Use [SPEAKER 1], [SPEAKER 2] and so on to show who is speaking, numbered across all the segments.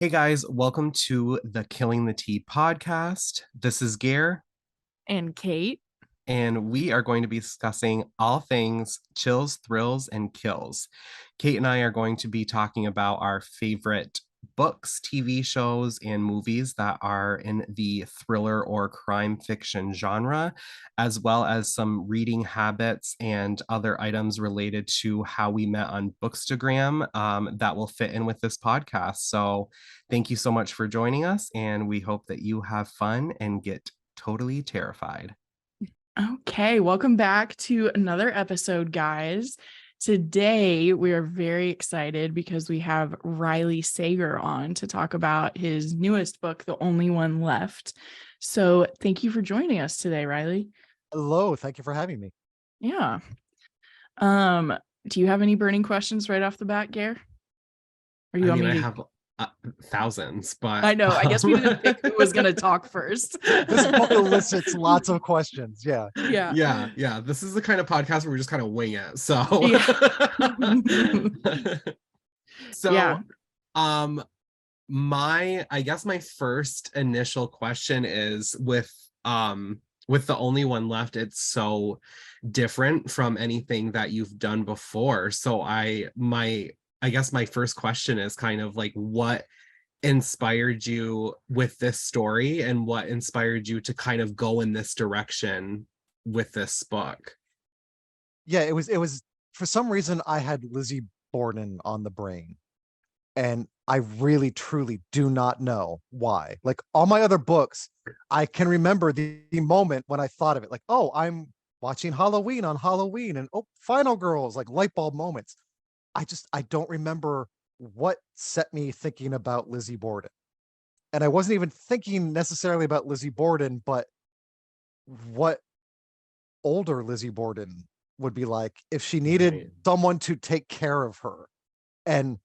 [SPEAKER 1] Hey guys, welcome to the Killing the Tea podcast. This is Gare,
[SPEAKER 2] And Kate.
[SPEAKER 1] and we are going to be discussing all things chills, thrills, and kills. Kate and I are going to be talking about our favorite books, TV shows, and movies that are in the thriller or crime fiction genre, as well as some reading habits and other items related to how we met on Bookstagram that will fit in with this podcast. So, thank you so much for joining us, and we hope that you have fun and get totally terrified.
[SPEAKER 2] Okay, welcome back to another episode, guys. Today, we are very excited because we have Riley Sager on to talk about his newest book, The Only One Left. So, thank you for joining us today, Riley.
[SPEAKER 3] Hello, thank you for having me.
[SPEAKER 2] Yeah. Um, do you have any burning questions right off the bat, Gare? Or do you
[SPEAKER 1] I
[SPEAKER 2] want
[SPEAKER 1] mean,
[SPEAKER 2] me
[SPEAKER 1] I
[SPEAKER 2] to?
[SPEAKER 1] have thousands, but
[SPEAKER 2] I know. I guess we didn't pick who was going to talk first.
[SPEAKER 3] This book elicits lots of questions. Yeah.
[SPEAKER 2] Yeah.
[SPEAKER 1] yeah. This is the kind of podcast where we just kind of wing it. So,
[SPEAKER 2] Yeah.
[SPEAKER 1] so,
[SPEAKER 2] Yeah.
[SPEAKER 1] um, I guess my first initial question is with the only one left, it's so different from anything that you've done before. So I guess my first question is kind of like what inspired you with this story and what inspired you to kind of go in this direction with this book?
[SPEAKER 3] Yeah, it was for some reason I had Lizzie Borden on the brain. And I really truly do not know why. Like all my other books, I can remember the moment when I thought of it, like, oh, I'm watching Halloween on Halloween, and oh, Final Girls, like light bulb moments. I don't remember what set me thinking about Lizzie Borden. And I wasn't even thinking necessarily about Lizzie Borden, but what older Lizzie Borden would be like if she needed
[SPEAKER 1] Right.
[SPEAKER 3] someone to take care of her. And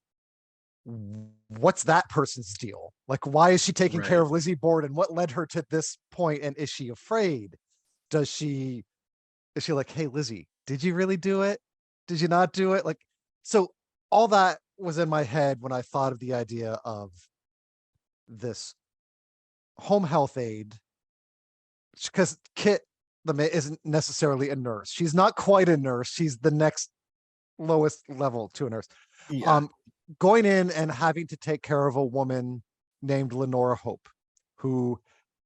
[SPEAKER 3] what's that person's deal? Like, why is she taking care
[SPEAKER 1] Right.
[SPEAKER 3] of Lizzie Borden? What led her to this point? And is she afraid? Does she, is she like, hey, Lizzie, did you really do it? Did you not do it? Like, so all that was in my head when I thought of the idea of this home health aide, because Kit isn't necessarily a nurse. She's not quite a nurse. She's the next lowest level to a nurse.
[SPEAKER 1] Yeah.
[SPEAKER 3] Um, Going in and having to take care of a woman named Lenora Hope, who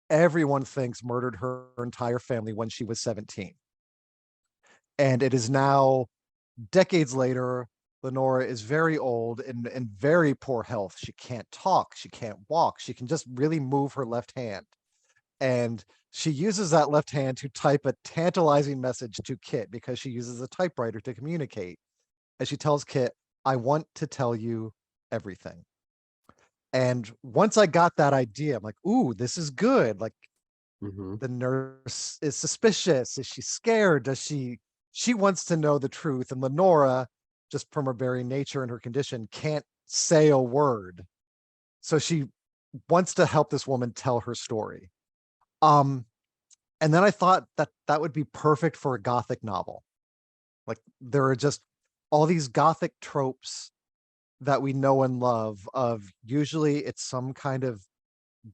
[SPEAKER 3] everyone thinks murdered her entire family when she was 17. And it is now decades later. Lenora is very old and in very poor health. She can't talk, she can't walk, she can just really move her left hand. And she uses that left hand to type a tantalizing message to Kit because she uses a typewriter to communicate. And she tells Kit, I want to tell you everything. And once I got that idea, I'm like, ooh, this is good. Like
[SPEAKER 1] Mm-hmm.
[SPEAKER 3] the nurse is suspicious. Is she scared? She wants to know the truth. And Lenora, just from her very nature and her condition, can't say a word. So she wants to help this woman tell her story. Um, and then I thought that that would be perfect for a gothic novel. Like there are just all these gothic tropes that we know and love of usually it's some kind of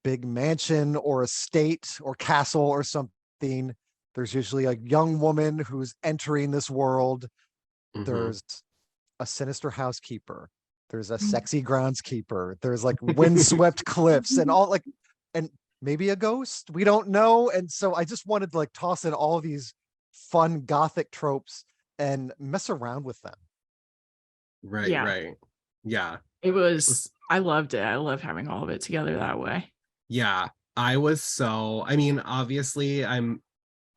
[SPEAKER 3] big mansion or estate or castle or something. There's usually a young woman who's entering this world.
[SPEAKER 1] Mm-hmm.
[SPEAKER 3] There's a sinister housekeeper. There's a sexy groundskeeper. There's like windswept cliffs and all like, and maybe a ghost. We don't know. And so I just wanted to like toss in all these fun gothic tropes and mess around with them.
[SPEAKER 1] Right,
[SPEAKER 2] Yeah.
[SPEAKER 1] right. Yeah.
[SPEAKER 2] I loved it. I love having all of it together that way.
[SPEAKER 1] Yeah, I mean, obviously, I'm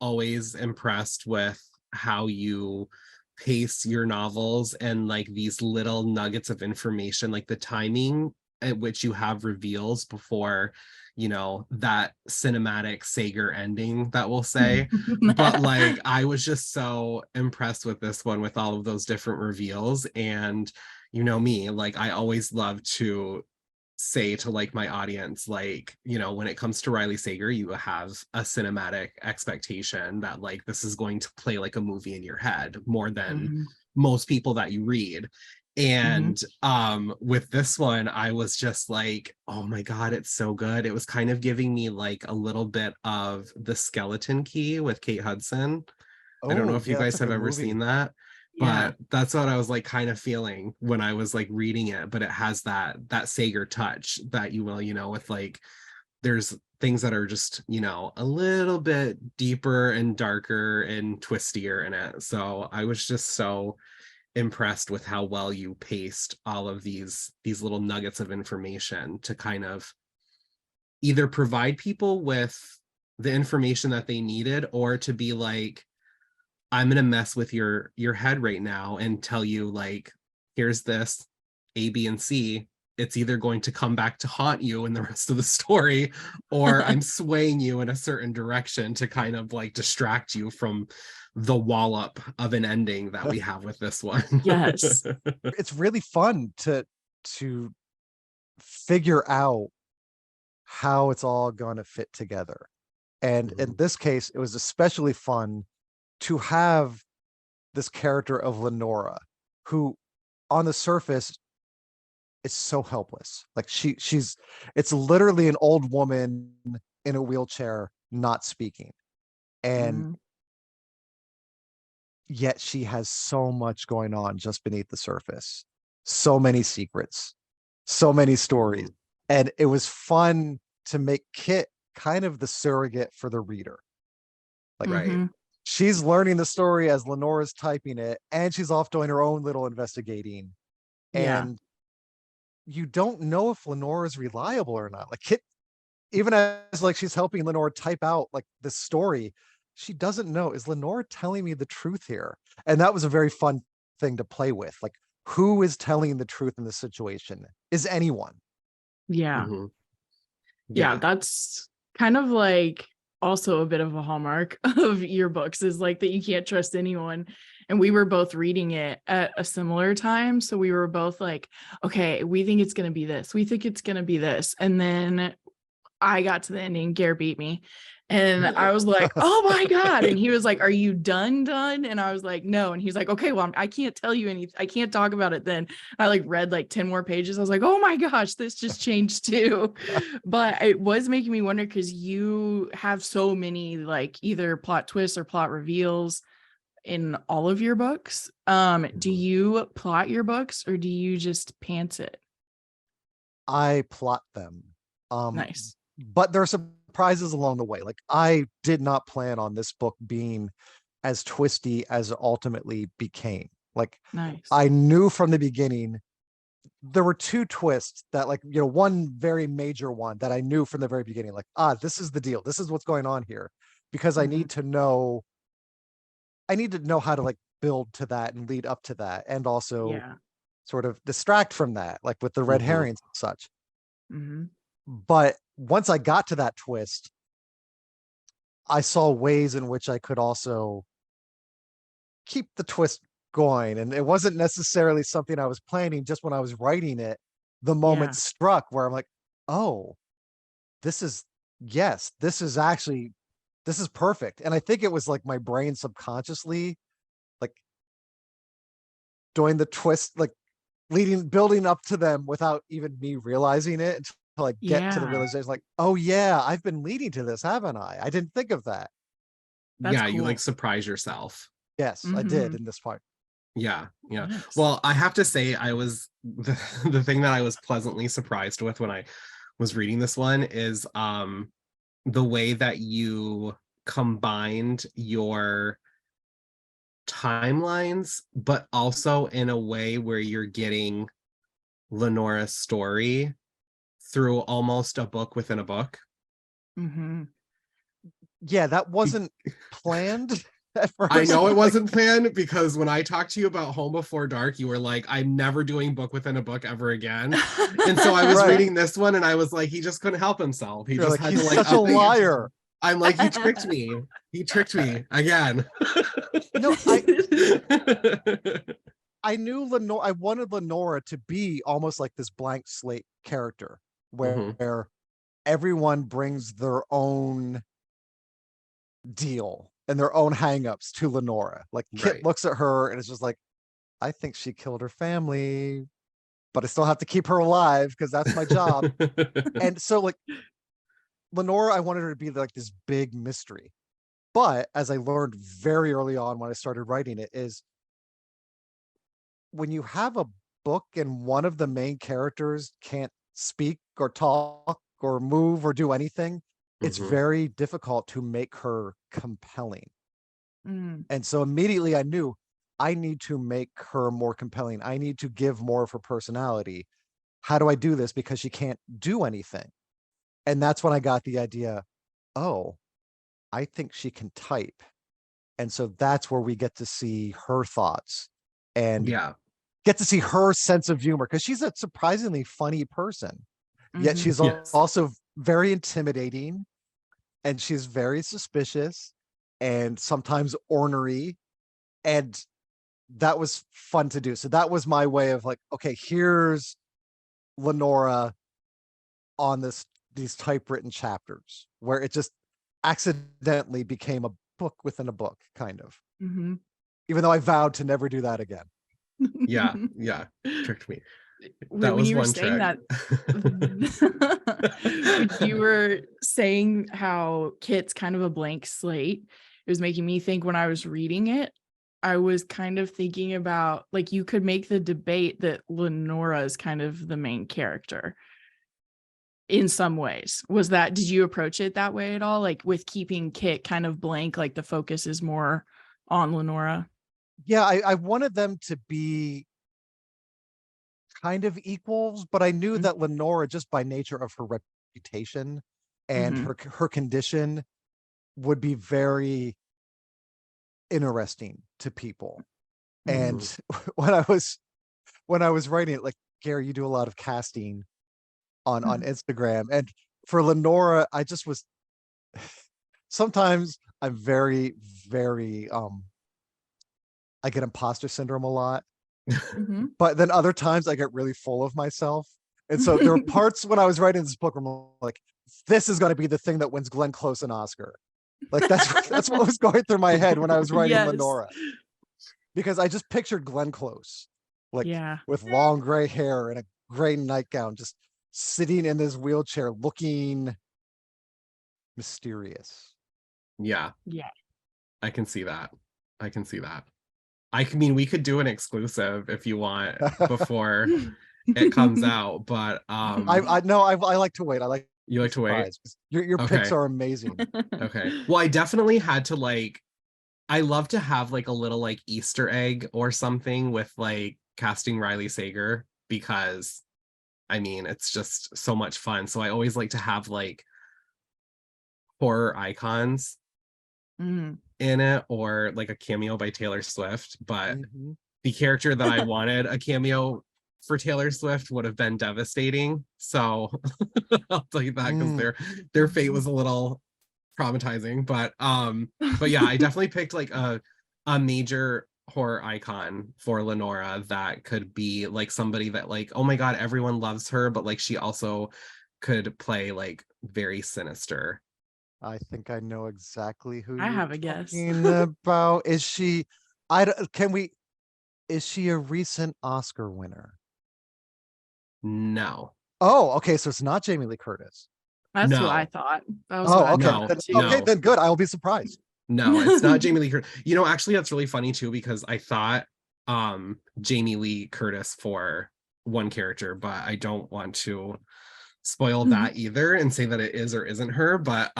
[SPEAKER 1] always impressed with how you pace your novels and like these little nuggets of information, like the timing at which you have reveals before, that cinematic Sager ending that we'll say. But like, I was just so impressed with this one with all of those different reveals. And you know me, like, I always love to say to like my audience, like, when it comes to Riley Sager, you have a cinematic expectation that like this is going to play like a movie in your head more than
[SPEAKER 2] Mhm.
[SPEAKER 1] most people that you read. And with this one, I was just like, oh my God, it's so good. It was kind of giving me like a little bit of The Skeleton Key with Kate Hudson. I don't know
[SPEAKER 3] Oh
[SPEAKER 1] if you
[SPEAKER 3] yeah, that's
[SPEAKER 1] guys
[SPEAKER 3] a
[SPEAKER 1] have
[SPEAKER 3] good
[SPEAKER 1] ever
[SPEAKER 3] movie.
[SPEAKER 1] seen that,
[SPEAKER 2] Yeah.
[SPEAKER 1] but that's what I was like kind of feeling when I was like reading it. But it has that Sager touch that you will, with like there's things that are just, a little bit deeper and darker and twistier in it. So I was just so impressed with how well you paced all of these little nuggets of information to kind of either provide people with the information that they needed, or to be like, I'm going to mess with your head right now and tell you like, here's this A, B, and C. It's either going to come back to haunt you in the rest of the story, or I'm swaying you in a certain direction to kind of like distract you from the wallop of an ending that we have with this one.
[SPEAKER 2] Yes.
[SPEAKER 3] It's really fun to figure out how it's all going to fit together. And in this case, it was especially fun to have this character of Lenora, who on the surface is so helpless. Like she's it's literally an old woman in a wheelchair not speaking. And
[SPEAKER 2] Mhm.
[SPEAKER 3] yet she has so much going on just beneath the surface. So many secrets, so many stories. And it was fun to make Kit kind of the surrogate for the reader. Like
[SPEAKER 1] Right.
[SPEAKER 3] she's learning the story as Lenora's typing it, and she's off doing her own little investigating.
[SPEAKER 2] Yeah.
[SPEAKER 3] And you don't know if Lenora is reliable or not. Like Kit, even as like she's helping Lenora type out like the story, she doesn't know, is Lenora telling me the truth here? And that was a very fun thing to play with. Like, who is telling the truth in this situation? Is anyone?
[SPEAKER 2] Yeah.
[SPEAKER 1] Mhm.
[SPEAKER 2] Yeah,
[SPEAKER 1] Yeah.
[SPEAKER 2] that's kind of like also a bit of a hallmark of your books, is like that you can't trust anyone. And we were both reading it at a similar time. So we were both like, okay, we think it's going to be this. We think it's going to be this. And then I got to the ending, Gare beat me. And I was like, oh my God. And he was like, are you done? And I was like, no. And he's like, okay, well, I can't tell you anything. I can't talk about it then. I like read like 10 more pages. I was like, oh my gosh, this just changed too. But it was making me wonder, because you have so many like either plot twists or plot reveals in all of your books. Do you plot your books, or do you just pants it?
[SPEAKER 3] I plot them. Um,
[SPEAKER 2] Nice.
[SPEAKER 3] but there are surprises along the way. Like I did not plan on this book being as twisty as it ultimately became. Like
[SPEAKER 2] Nice.
[SPEAKER 3] I knew from the beginning there were two twists that like, one very major one that I knew from the very beginning, like, this is the deal. This is what's going on here, because
[SPEAKER 2] Mhm.
[SPEAKER 3] I need to know how to like build to that and lead up to that. And also
[SPEAKER 2] Yeah.
[SPEAKER 3] sort of distract from that, like with the red
[SPEAKER 1] Mhm.
[SPEAKER 3] herrings and such.
[SPEAKER 2] Mhm.
[SPEAKER 3] But once I got to that twist, I saw ways in which I could also keep the twist going. And it wasn't necessarily something I was planning. Just when I was writing it, the moment
[SPEAKER 2] Yeah.
[SPEAKER 3] struck where I'm like, oh, this is, yes, this is perfect. And I think it was like my brain subconsciously like doing the twist, like building up to them without even me realizing it, until I get to the
[SPEAKER 2] Yeah.
[SPEAKER 3] realization, like, oh yeah, I've been leading to this, haven't I? I didn't think of that.
[SPEAKER 2] That's
[SPEAKER 1] Yeah, you like
[SPEAKER 2] cool.
[SPEAKER 1] surprise yourself.
[SPEAKER 3] Yes, I did
[SPEAKER 2] Mhm.
[SPEAKER 3] in this part.
[SPEAKER 1] Yeah, yeah.
[SPEAKER 2] Nice.
[SPEAKER 1] Well, I have to say, I was the thing that I was pleasantly surprised with when I was reading this one is the way that you combined your timelines, but also in a way where you're getting Lenora's story through almost a book within a book.
[SPEAKER 2] Mhm.
[SPEAKER 3] Yeah, that wasn't planned at
[SPEAKER 1] I
[SPEAKER 3] first.
[SPEAKER 1] know it
[SPEAKER 3] Like,
[SPEAKER 1] wasn't planned, because when I talked to you about Home Before Dark, you were like, I'm never doing book within a book ever again. And so I was
[SPEAKER 3] right.
[SPEAKER 1] reading this one and I was like, he just couldn't help himself. He
[SPEAKER 3] You're
[SPEAKER 1] just
[SPEAKER 3] like,
[SPEAKER 1] had to
[SPEAKER 3] he's
[SPEAKER 1] like
[SPEAKER 3] such a
[SPEAKER 1] up the ante.
[SPEAKER 3] liar.
[SPEAKER 1] I'm like, he tricked me. He tricked me again.
[SPEAKER 3] No, I knew Lenora, I wanted Lenora to be almost like this blank slate character
[SPEAKER 1] Mhm.
[SPEAKER 3] where everyone brings their own deal and their own hangups to Lenora. Like Kit
[SPEAKER 1] Right.
[SPEAKER 3] looks at her and it's just like, I think she killed her family, but I still have to keep her alive because that's my job. And so like Lenora, I wanted her to be like this big mystery. But as I learned very early on when I started writing it, is when you have a book and one of the main characters can't speak or talk or move or do anything, it's very difficult to make her compelling. And so immediately I knew I need to make her more compelling. I need to give more of her personality. How do I do this? Because she can't do anything. And that's when I got the idea, oh, I think she can type. And so that's where we get to see her thoughts and
[SPEAKER 1] Yeah.
[SPEAKER 3] get to see her sense of humor, because she's a surprisingly funny person. Yet she's
[SPEAKER 1] Yes.
[SPEAKER 3] also very intimidating, and she's very suspicious and sometimes ornery. And that was fun to do. So that was my way of like, okay, here's Lenora on these typewritten chapters where it just accidentally became a book within a book, kind of. Even though I vowed to never do that again.
[SPEAKER 1] Yeah. Tricked me. That
[SPEAKER 2] When
[SPEAKER 1] was
[SPEAKER 2] you were
[SPEAKER 1] one
[SPEAKER 2] saying
[SPEAKER 1] trick.
[SPEAKER 2] that, when you were saying how Kit's kind of a blank slate, it was making me think when I was reading it, I was kind of thinking about like you could make the debate that Lenora is kind of the main character in some ways. Did you approach it that way at all? Like with keeping Kit kind of blank, like the focus is more on Lenora?
[SPEAKER 3] Yeah, I wanted them to be kind of equals, but I knew that Lenora, just by nature of her reputation and her condition, would be very interesting to people. And when I was writing it, like, Gare, you do a lot of casting on Instagram, and for Lenora, I just was sometimes I'm very, very I get imposter syndrome a lot. But then other times I get really full of myself. And so there were parts when I was writing this book where I'm like, this is going to be the thing that wins Glenn Close an Oscar. Like that's what was going through my head when I was writing Lenora. Because I just pictured Glenn Close, like with long gray hair and a gray nightgown, just sitting in this wheelchair looking mysterious.
[SPEAKER 1] Yeah.
[SPEAKER 2] Yeah.
[SPEAKER 1] I can see that. I mean, we could do an exclusive if you want before it comes out, but
[SPEAKER 3] I know I like to wait. I like
[SPEAKER 1] you like to wait.
[SPEAKER 3] Your picks are amazing.
[SPEAKER 1] Okay. Well, I definitely had to like, I love to have like a little like Easter egg or something with like casting Riley Sager, because I mean, it's just so much fun. So I always like to have like horror icons in it, or like a cameo by Taylor Swift. But the character that I wanted a cameo for Taylor Swift would have been devastating. So I'll tell you that, because their fate was a little traumatizing. But yeah, I definitely picked like a major horror icon for Lenora that could be like somebody that like, oh my god, everyone loves her, but like she also could play like very sinister.
[SPEAKER 3] I think I know exactly who
[SPEAKER 2] I
[SPEAKER 3] you're
[SPEAKER 2] have a guess.
[SPEAKER 3] talking about. Is she is she a recent Oscar winner?
[SPEAKER 1] No.
[SPEAKER 3] Oh, okay, so it's not Jamie Lee Curtis.
[SPEAKER 2] That's what I thought. That was what I thought too.
[SPEAKER 3] Okay, then good. I'll be surprised.
[SPEAKER 1] No, it's not Jamie Lee Curtis. You know, actually, that's really funny too, because I thought Jamie Lee Curtis for one character, but I don't want to spoil that either and say that it is or isn't her. But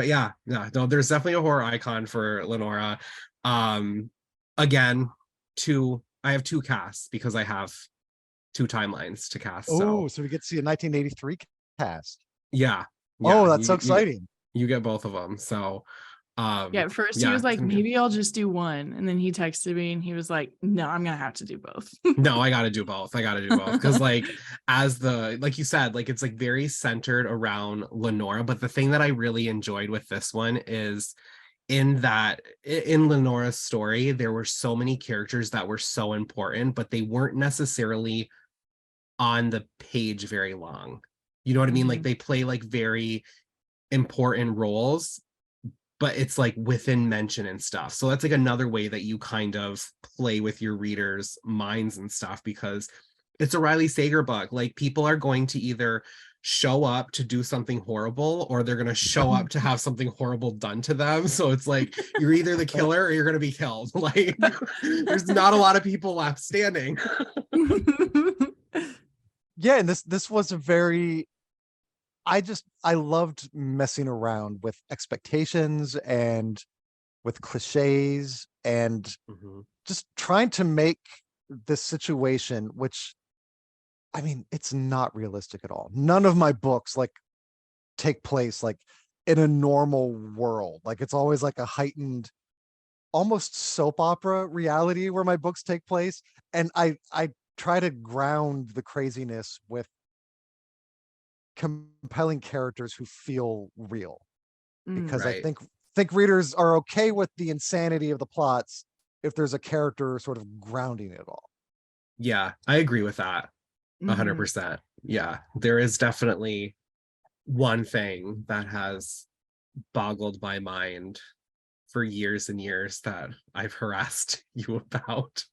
[SPEAKER 1] yeah, no, there's definitely a horror icon for Lenora. Again, I have two casts because I have two timelines to cast.
[SPEAKER 3] Oh, so we get to see a 1983 cast.
[SPEAKER 1] Yeah.
[SPEAKER 3] Oh, that's so exciting.
[SPEAKER 1] You get both of them. So
[SPEAKER 2] at first he was like, maybe I'll just do one, and then he texted me and he was like, no, I'm gonna have to do both.
[SPEAKER 1] No, I gotta do both, because like, as like you said, like it's like very centered around Lenora, but the thing that I really enjoyed with this one is in Lenora's story there were so many characters that were so important, but they weren't necessarily on the page very long. You know what I mean? Like they play like very important roles, but it's like within mention and stuff. So that's like another way that you kind of play with your readers' minds and stuff, because it's a Riley Sager book. Like, people are going to either show up to do something horrible, or they're going to show up to have something horrible done to them. So it's like, you're either the killer or you're going to be killed. Like, there's not a lot of people left standing.
[SPEAKER 3] Yeah, and this was a very, I loved messing around with expectations and with cliches and just trying to make this situation, which, I mean, it's not realistic at all. None of my books like take place like in a normal world. Like, it's always like a heightened, almost soap opera reality where my books take place. And I try to ground the craziness with compelling characters who feel real, because I
[SPEAKER 1] Right.
[SPEAKER 3] think readers are okay with the insanity of the plots if there's a character sort of grounding it all.
[SPEAKER 1] Yeah, I agree with that. 100%. Yeah, there is definitely one thing that has boggled my mind for years and years that I've harassed you about.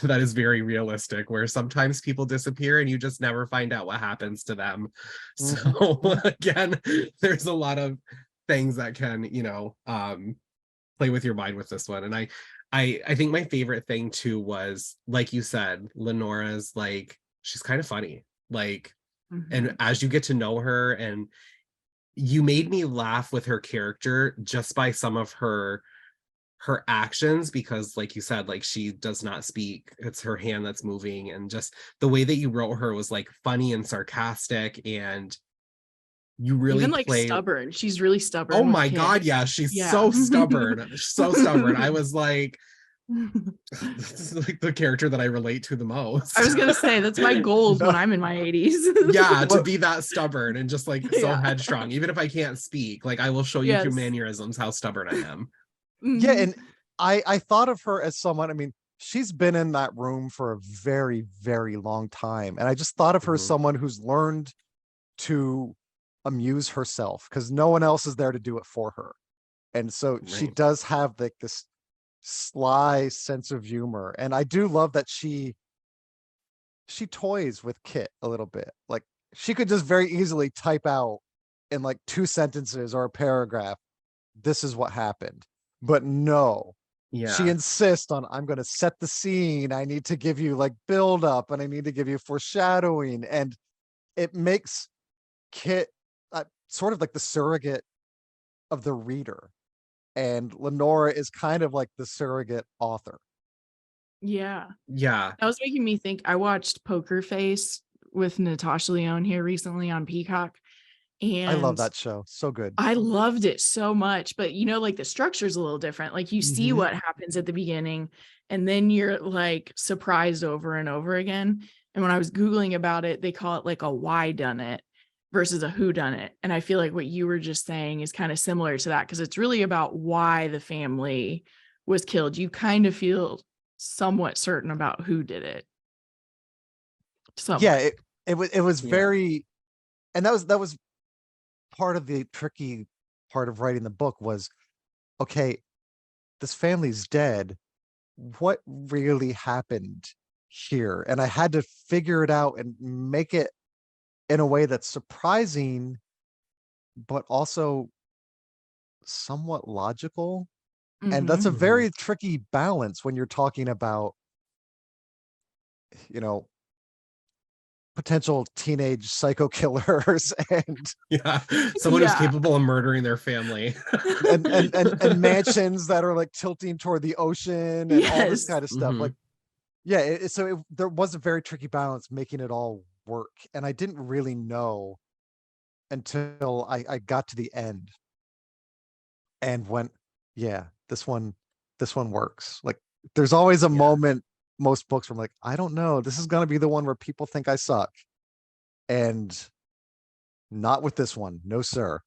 [SPEAKER 1] That is very realistic, where sometimes people disappear and you just never find out what happens to them. So again, there's a lot of things that can, play with your mind with this one. And I think my favorite thing too was, like you said, Lenora's like, she's kind of funny. Like, and as you get to know her, and you made me laugh with her character just by some of her actions, because like you said, like, she does not speak, it's her hand that's moving, and just the way that you wrote her was like funny and sarcastic, and you really
[SPEAKER 2] Even like
[SPEAKER 1] play.
[SPEAKER 2] stubborn. She's really stubborn.
[SPEAKER 1] Oh
[SPEAKER 2] with
[SPEAKER 1] my
[SPEAKER 2] Kit.
[SPEAKER 1] God, yeah, she's
[SPEAKER 2] Yeah.
[SPEAKER 1] so stubborn. So stubborn. I was like, this is like the character that I relate to the most.
[SPEAKER 2] I was gonna say that's my goals
[SPEAKER 3] No.
[SPEAKER 2] when I'm in my 80s.
[SPEAKER 1] Yeah, to be that stubborn and just like so
[SPEAKER 2] Yeah.
[SPEAKER 1] headstrong. Even if I can't speak, like, I will show you through
[SPEAKER 2] Yes.
[SPEAKER 1] mannerisms how stubborn I am.
[SPEAKER 3] Yeah, and I thought of her as someone, I mean, she's been in that room for a very, very long time. And I just thought of her as someone who's learned to amuse herself, because no one else is there to do it for her. And so she
[SPEAKER 1] Right.
[SPEAKER 3] does have like this sly sense of humor. And I do love that she toys with Kit a little bit. Like, she could just very easily type out in like 2 sentences or a paragraph, this is what happened. But no, she
[SPEAKER 1] Yeah.
[SPEAKER 3] insists on, I'm going to set the scene. I need to give you like build up, and I need to give you foreshadowing. And it makes Kit sort of like the surrogate of the reader. And Lenora is kind of like the surrogate author.
[SPEAKER 2] Yeah.
[SPEAKER 1] Yeah.
[SPEAKER 2] That was making me think. I watched Poker Face with Natasha Lyonne here recently on Peacock. And
[SPEAKER 3] I love that show. So good.
[SPEAKER 2] I loved it so much, but like the structure's a little different. Like, you see what happens at the beginning, and then you're like surprised over and over again. And when I was Googling about it, they call it like a why done it versus a who done it. And I feel like what you were just saying is kind of similar to that, because it's really about why the family was killed. You kind of feel somewhat certain about who did it. Somewhat.
[SPEAKER 3] Yeah, it was very, and that was part of the tricky part of writing the book was, okay, this family's dead. What really happened here? And I had to figure it out and make it in a way that's surprising, but also somewhat logical. And that's a very tricky balance when you're talking about, potential teenage psycho killers and
[SPEAKER 1] someone who's capable of murdering their family
[SPEAKER 3] and mansions that are like tilting toward the ocean and all this kind of stuff. Like, yeah, there was a very tricky balance making it all work, and I didn't really know until I got to the end and went, yeah, this one works. Like, there's always a moment, most books, where I'm like, I don't know, this is going to be the one where people think I suck, and not with this one. No, sir.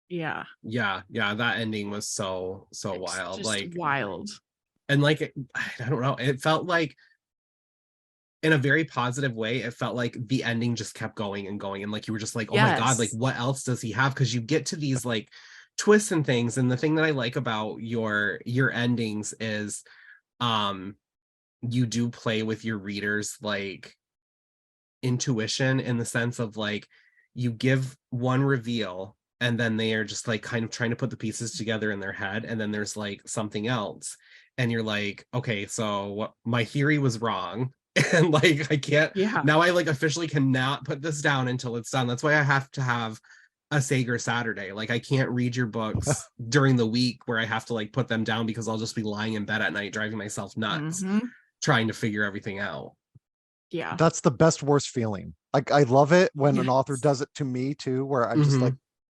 [SPEAKER 1] Yeah, that ending was so wild.
[SPEAKER 2] Just
[SPEAKER 1] like
[SPEAKER 2] wild.
[SPEAKER 1] And like, I don't know, it felt like, in a very positive way, it felt like the ending just kept going and going, and like you were just like, oh my God, like, what else does he have? Because you get to these like twists and things. And the thing that I like about your endings is you do play with your readers like intuition, in the sense of like you give one reveal and then they are just like kind of trying to put the pieces together in their head, and then there's like something else and you're like, okay, so what, my theory was wrong. And like I can't,
[SPEAKER 2] Yeah.
[SPEAKER 1] now I like officially cannot put this down until it's done. That's why I have to have a Sager Saturday. Like I can't read your books during the week where I have to like put them down, because I'll just be lying in bed at night driving myself nuts trying to figure everything out.
[SPEAKER 2] Yeah.
[SPEAKER 3] That's the best worst feeling. Like I love it when an author does it to me too, where I'm just like,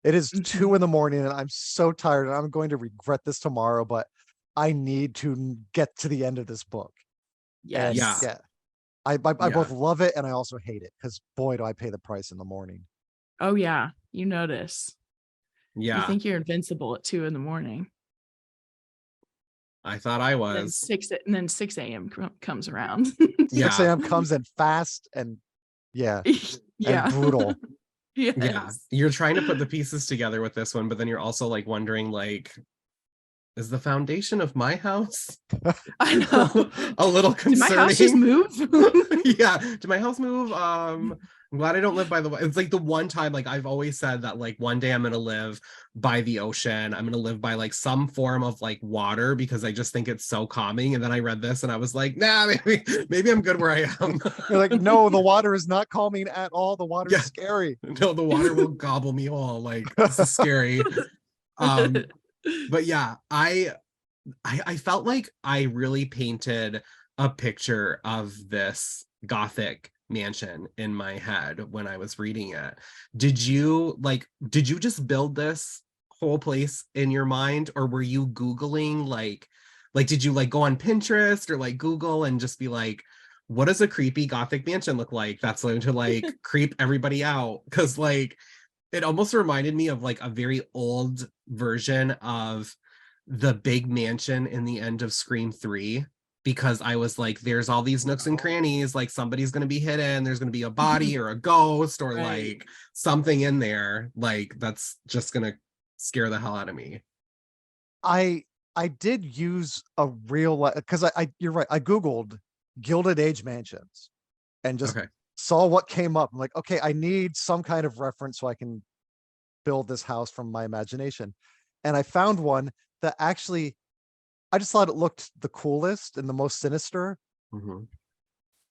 [SPEAKER 3] it is 2 a.m. and I'm so tired and I'm going to regret this tomorrow, but I need to get to the end of this book.
[SPEAKER 2] Yes.
[SPEAKER 3] And yeah, I both love it and I also hate it, because boy, do I pay the price in the morning.
[SPEAKER 2] Oh yeah. You notice.
[SPEAKER 1] Yeah.
[SPEAKER 2] You think you're invincible at 2 a.m.
[SPEAKER 1] I thought I was.
[SPEAKER 2] And then 6 a.m. comes around.
[SPEAKER 3] 6 a.m. comes in fast and and brutal.
[SPEAKER 2] Yes.
[SPEAKER 1] Yeah. You're trying to put the pieces together with this one, but then you're also like wondering, like, is the foundation of my house
[SPEAKER 2] I know
[SPEAKER 1] a little concerning?
[SPEAKER 2] Did my house just move?
[SPEAKER 1] Yeah, did my house move? I'm glad I don't live by the way. It's like the one time, like I've always said that like one day I'm gonna live by the ocean. I'm gonna live by like some form of like water, because I just think it's so calming. And then I read this and I was like, nah, maybe I'm good where I am.
[SPEAKER 3] You're like, no, the water is not calming at all. The water is scary.
[SPEAKER 1] No, the water will gobble me whole. Like, this is scary. But yeah, I felt like I really painted a picture of this Gothic mansion in my head when I was reading it. Did you just build this whole place in your mind, or were you Googling like did you like go on Pinterest or like Google and just be like, what does a creepy Gothic mansion look like that's going to like creep everybody out? Because like it almost reminded me of like a very old version of the big mansion in the end of Scream 3, because I was like, there's all these nooks and crannies, like somebody's going to be hidden, there's going to be a body or a ghost or like something in there, like that's just going to scare the hell out of me.
[SPEAKER 3] I did use a real, because you're right, I Googled Gilded Age mansions and just saw what came up. I'm like, okay, I need some kind of reference so I can build this house from my imagination. And I found one that actually, I just thought it looked the coolest and the most sinister.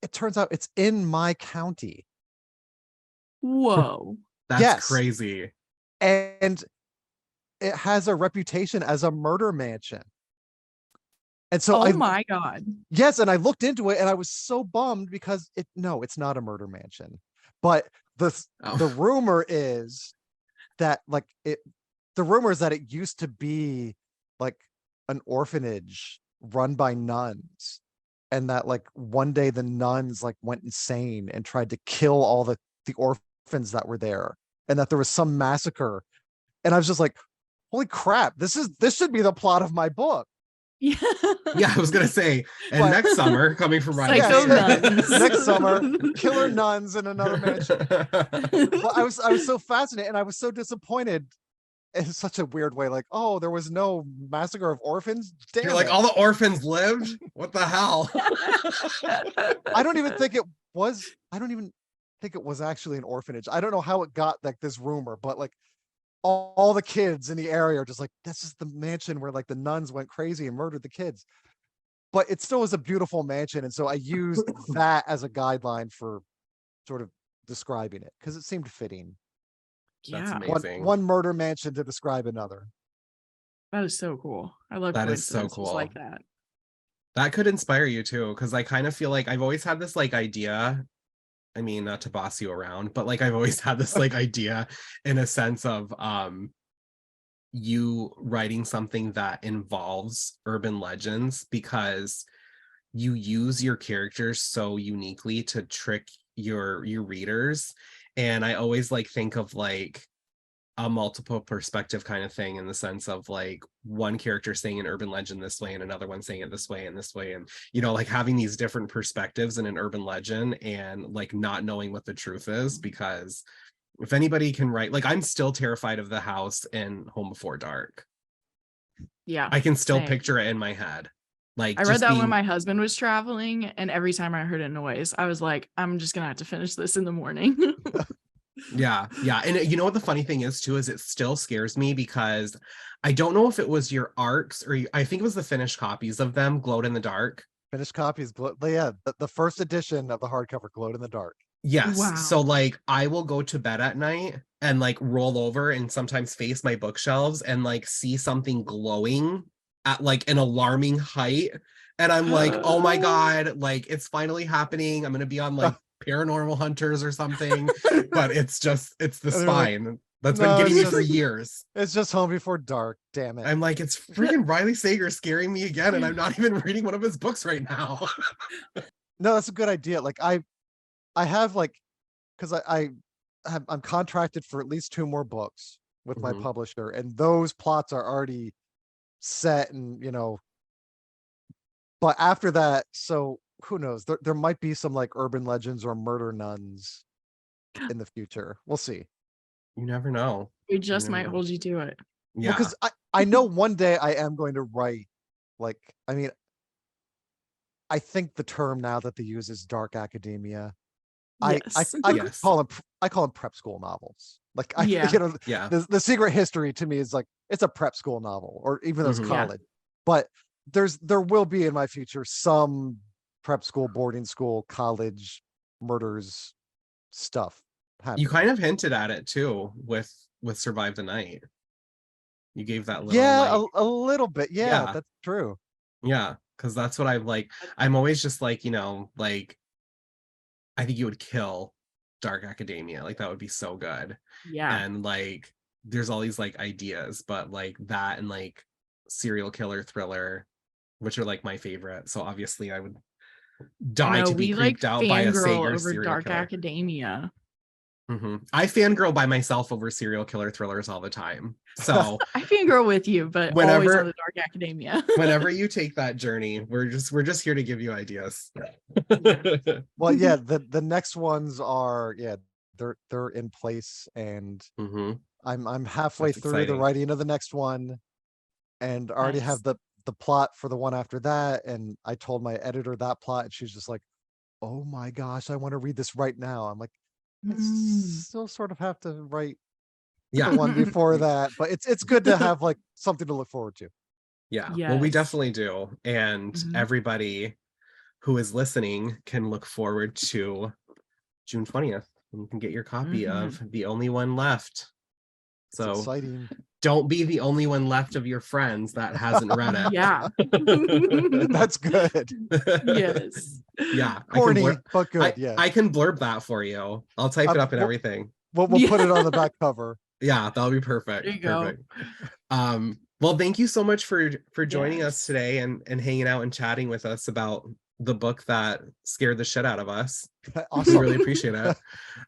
[SPEAKER 3] It turns out it's in my county.
[SPEAKER 2] Whoa.
[SPEAKER 1] That's crazy.
[SPEAKER 3] And it has a reputation as a murder mansion. And so
[SPEAKER 2] my God.
[SPEAKER 3] Yes, and I looked into it and I was so bummed, because it's not a murder mansion. But the rumor is that it used to be like an orphanage run by nuns, and that like one day the nuns like went insane and tried to kill all the orphans that were there, and that there was some massacre. And I was just like, holy crap, this should be the plot of my book.
[SPEAKER 2] Yeah.
[SPEAKER 1] Yeah, I was gonna say, and next summer, coming from Riley,
[SPEAKER 3] next summer, killer nuns in another mansion. Well, I was so fascinated, and I was so disappointed in such a weird way. Like, oh, there was no massacre of orphans. Damn,
[SPEAKER 1] you're like, all the orphans lived. What the hell?
[SPEAKER 3] I don't even think it was actually an orphanage. I don't know how it got like this rumor, but like all the kids in the area are just like, this is the mansion where like the nuns went crazy and murdered the kids. But it still is a beautiful mansion. And so I used that as a guideline for sort of describing it, because it seemed fitting.
[SPEAKER 1] That's amazing.
[SPEAKER 3] One murder mansion to describe another.
[SPEAKER 2] That is so cool. I love
[SPEAKER 1] that. Is so cool.
[SPEAKER 2] Like that.
[SPEAKER 1] That could inspire you too, because I kind of feel like I've always had this like idea. I mean, not to boss you around, but like I've always had this like idea in a sense of you writing something that involves urban legends, because you use your characters so uniquely to trick your readers. And I always like think of like a multiple perspective kind of thing, in the sense of like one character saying an urban legend this way and another one saying it this way and this way, and like having these different perspectives in an urban legend, and like not knowing what the truth is, because If anybody can write, like, I'm still terrified of the house in Home Before Dark.
[SPEAKER 2] Yeah.
[SPEAKER 1] I can still
[SPEAKER 2] same.
[SPEAKER 1] picture it in my head. Like,
[SPEAKER 2] I read
[SPEAKER 1] just
[SPEAKER 2] that when
[SPEAKER 1] being,
[SPEAKER 2] my husband was traveling, and every time I heard a noise, I was like, I'm just gonna have to finish this in the morning.
[SPEAKER 1] yeah. And you know what the funny thing is too, is it still scares me because I don't know if it was your arcs or I think it was the finished copies of them glowed in the dark.
[SPEAKER 3] Finished copies, yeah, the first edition of the hardcover glowed in the dark.
[SPEAKER 1] Yes.
[SPEAKER 2] Wow.
[SPEAKER 1] So like I will go to bed at night and like roll over and sometimes face my bookshelves and like see something glowing at like an alarming height. And I'm like, oh my God, like it's finally happening. I'm gonna be on like Paranormal Hunters or something. But it's the
[SPEAKER 3] And they're like,
[SPEAKER 1] spine. That's been
[SPEAKER 3] "No,
[SPEAKER 1] getting
[SPEAKER 3] it's
[SPEAKER 1] me for
[SPEAKER 3] just-
[SPEAKER 1] years.
[SPEAKER 3] It's just Home Before Dark, damn it.
[SPEAKER 1] I'm like, it's freaking Riley Sager scaring me again, and I'm not even reading one of his books right now.
[SPEAKER 3] No, that's a good idea. Like I have like, because I'm contracted for at least 2 more books with my
[SPEAKER 1] Mhm.
[SPEAKER 3] publisher, and those plots are already set, and but after that, so who knows? There might be some like urban legends or murder nuns in the future. We'll see.
[SPEAKER 1] You never know.
[SPEAKER 2] We just
[SPEAKER 1] You never
[SPEAKER 2] might
[SPEAKER 1] know.
[SPEAKER 2] hold you to it.
[SPEAKER 3] Well,
[SPEAKER 1] Yeah.
[SPEAKER 3] because I know one day I am going to write, like, I mean, I think the term now that they use is dark academia.
[SPEAKER 2] Yes.
[SPEAKER 1] Yes.
[SPEAKER 3] I call them prep school novels. Like
[SPEAKER 2] Yeah.
[SPEAKER 1] Yeah.
[SPEAKER 3] the Secret History to me is like it's a prep school novel, or even though it's
[SPEAKER 1] Mhm.
[SPEAKER 2] Yeah.
[SPEAKER 3] college. But there will be in my future some prep school, boarding school, college murders stuff happening.
[SPEAKER 1] You kind of hinted at it too with Survive the Night. You gave that little
[SPEAKER 3] Yeah,
[SPEAKER 1] like,
[SPEAKER 3] a little bit. Yeah,
[SPEAKER 1] yeah,
[SPEAKER 3] that's true.
[SPEAKER 1] yeah, because that's what I'm like. I'm always just like, like I think you would kill dark academia. Like that would be so good.
[SPEAKER 2] Yeah.
[SPEAKER 1] And like there's all these like ideas, but like that and like serial killer thriller, which are like my favorite. So obviously I would die
[SPEAKER 2] No,
[SPEAKER 1] to be
[SPEAKER 2] we like
[SPEAKER 1] creeped out by a
[SPEAKER 2] fangirl
[SPEAKER 1] Sager
[SPEAKER 2] over
[SPEAKER 1] serial
[SPEAKER 2] Dark
[SPEAKER 1] killer.
[SPEAKER 2] Academia.
[SPEAKER 1] I fangirl by myself over serial killer thrillers all the time. So
[SPEAKER 2] I fangirl with you, but always
[SPEAKER 1] Whenever-
[SPEAKER 2] on the Dark Academia.
[SPEAKER 1] whenever you take that journey, we're just here to give you ideas.
[SPEAKER 3] Well, yeah, the next ones are, yeah, they're in place, and
[SPEAKER 1] Mhm.
[SPEAKER 3] I'm halfway
[SPEAKER 1] That's
[SPEAKER 3] through the
[SPEAKER 1] exciting.
[SPEAKER 3] writing of the next one, and already
[SPEAKER 2] Nice.
[SPEAKER 3] have the plot for the one after that. And I told my editor that plot, and she's just like, "Oh my gosh, I want to read this right now." I'm like, I still sort of have to write
[SPEAKER 1] Yeah.
[SPEAKER 3] the one before that, but it's good to have like something to look forward to.
[SPEAKER 1] Yeah. Well, we
[SPEAKER 2] Yes.
[SPEAKER 1] definitely do. And
[SPEAKER 2] Mhm.
[SPEAKER 1] everybody who is listening can look forward to June 20th. And you can get your copy of The Only One Left.
[SPEAKER 3] It's
[SPEAKER 1] So
[SPEAKER 3] exciting.
[SPEAKER 1] don't be the only one left of your friends that hasn't read it.
[SPEAKER 2] Yeah.
[SPEAKER 3] That's good.
[SPEAKER 2] Yes.
[SPEAKER 1] Yeah.
[SPEAKER 3] Corny, but good. Yeah.
[SPEAKER 1] I can blurb that for you. I'll type it up and
[SPEAKER 3] We'll-
[SPEAKER 1] everything.
[SPEAKER 3] We'll put it on the back cover.
[SPEAKER 1] Yeah, that'll be perfect.
[SPEAKER 2] There you go.
[SPEAKER 1] Perfect. Well, thank you so much for joining us
[SPEAKER 2] Yes.
[SPEAKER 1] today and hanging out and chatting with us about the book that scared the shit out of us. We
[SPEAKER 3] Awesome.
[SPEAKER 1] really appreciate it.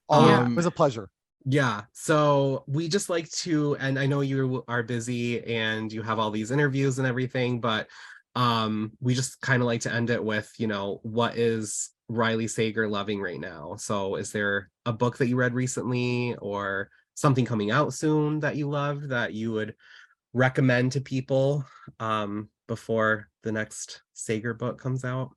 [SPEAKER 3] Yeah, it was a pleasure.
[SPEAKER 1] Yeah, so we just like to, and I know you are busy and you have all these interviews and everything, but we just kind of like to end it with, what is Riley Sager loving right now? So is there a book that you read recently or something coming out soon that you loved that you would recommend to people before the next Sager book comes out?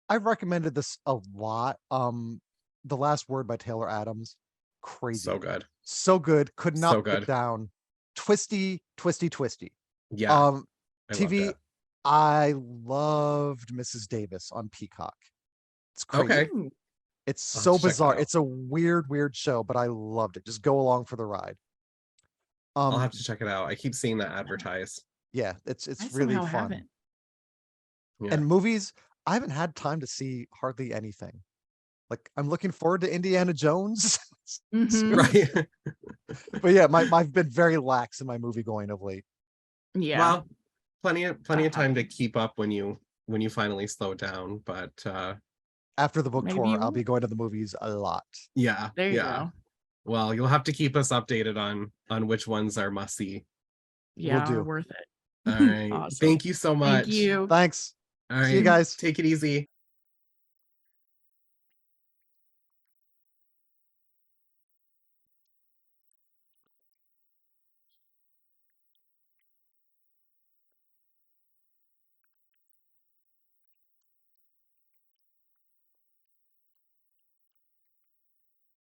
[SPEAKER 3] I've recommended this a lot. The Last Word by Taylor Adams. Crazy.
[SPEAKER 1] So good.
[SPEAKER 3] So good. Could not
[SPEAKER 1] So
[SPEAKER 3] put it
[SPEAKER 1] good.
[SPEAKER 3] down. Twisty.
[SPEAKER 1] Yeah.
[SPEAKER 3] I
[SPEAKER 1] TV.
[SPEAKER 3] loved it. I loved Mrs. Davis on Peacock. It's crazy.
[SPEAKER 1] Okay.
[SPEAKER 3] It's
[SPEAKER 1] I'll have
[SPEAKER 3] so
[SPEAKER 1] to check that
[SPEAKER 3] bizarre.
[SPEAKER 1] out.
[SPEAKER 3] It's a weird show, but I loved it. Just go along for the ride.
[SPEAKER 1] I'll have to check it out. I keep seeing that advertised.
[SPEAKER 3] Yeah, it's
[SPEAKER 2] I
[SPEAKER 3] really
[SPEAKER 2] somehow
[SPEAKER 3] fun.
[SPEAKER 2] haven't.
[SPEAKER 1] Yeah.
[SPEAKER 3] And movies, I haven't had time to see hardly anything. Like, I'm looking forward to Indiana Jones.
[SPEAKER 2] Mhm.
[SPEAKER 1] Right.
[SPEAKER 3] But yeah, I've been very lax in my movie going of late.
[SPEAKER 2] Yeah.
[SPEAKER 1] Well, plenty of time to
[SPEAKER 2] happens.
[SPEAKER 1] keep up when you finally slow down. But
[SPEAKER 3] After the book
[SPEAKER 2] Maybe
[SPEAKER 3] tour,
[SPEAKER 2] you
[SPEAKER 3] I'll
[SPEAKER 2] will.
[SPEAKER 3] be going to the movies a lot.
[SPEAKER 1] yeah.
[SPEAKER 2] There you
[SPEAKER 1] yeah.
[SPEAKER 2] go.
[SPEAKER 1] Well, you'll have to keep us updated on which ones are must see.
[SPEAKER 2] Yeah,
[SPEAKER 3] do.
[SPEAKER 2] are worth it.
[SPEAKER 1] All right.
[SPEAKER 2] Awesome.
[SPEAKER 1] Thank you so much.
[SPEAKER 2] Thank you.
[SPEAKER 3] Thanks.
[SPEAKER 1] All right.
[SPEAKER 3] See you guys.
[SPEAKER 1] Take it easy.